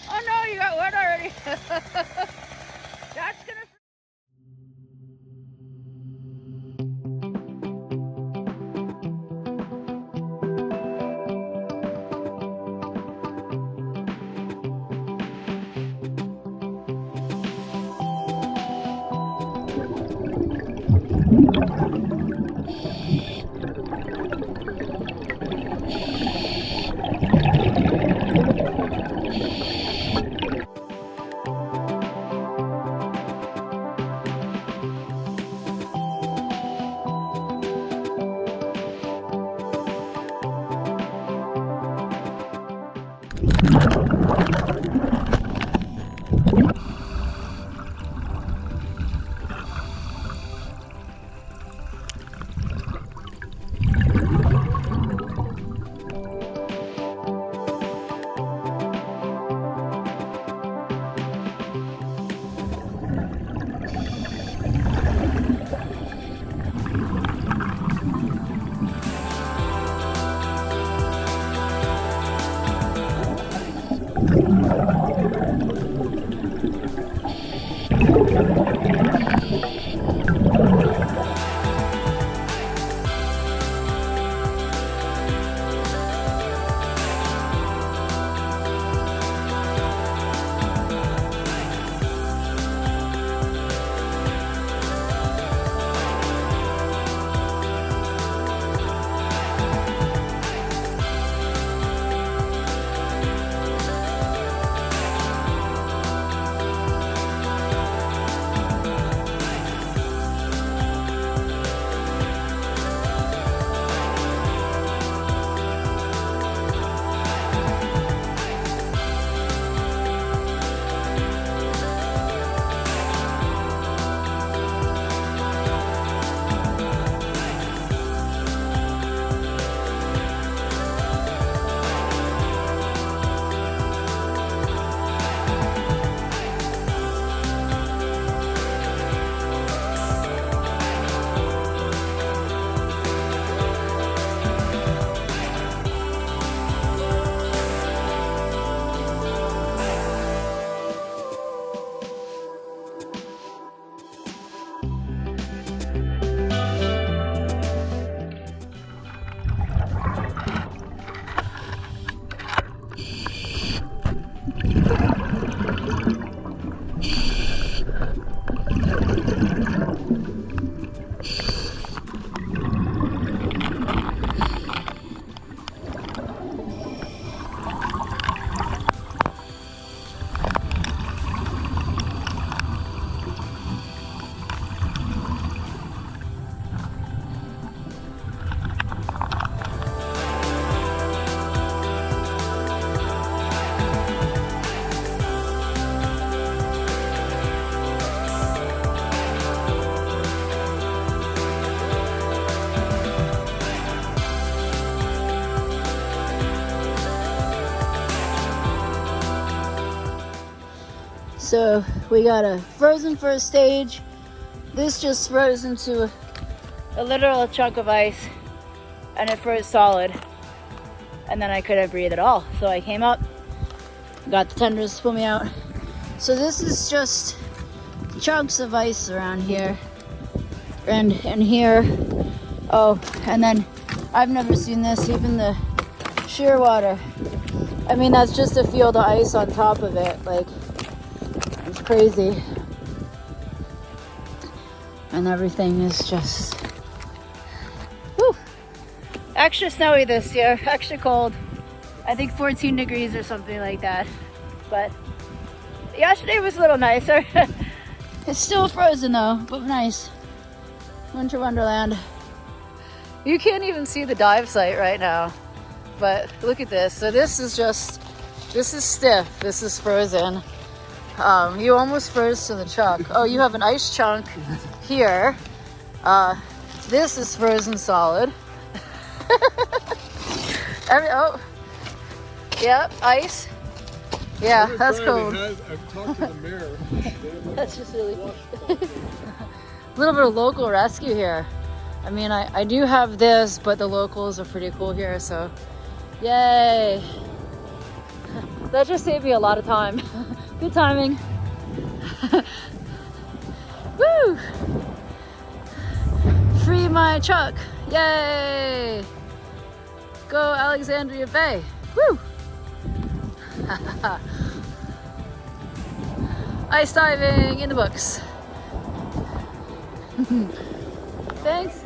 Oh no, you got wet already. That's gonna... So we got a frozen first stage. This just froze into a literal chunk of ice and it froze solid. And then I couldn't breathe at all. So I came up, got the tenders to pull me out. So this is just chunks of ice around here and here. Oh, and then I've never seen this, even the sheer water. I mean, that's just a field of ice on top of it. Like, it's crazy. And everything is just, whew. Extra snowy this year, extra cold. I think 14 degrees or something like that. But yesterday was a little nicer. It's still frozen though, but nice. Winter Wonderland. You can't even see the dive site right now, but look at this. So this is stiff, this is frozen. You almost froze to the chunk. Oh, you have an ice chunk here. This is frozen solid. Oh, yep, ice. Yeah, that's cold. I've talked to the mayor. That's just really cool. A little bit of local rescue here. I mean, I do have this, but the locals are pretty cool here, so yay. That just saved me a lot of time. Good timing. Woo! Free my truck. Yay! Go Alexandria Bay. Woo! Ice diving in the books. Thanks.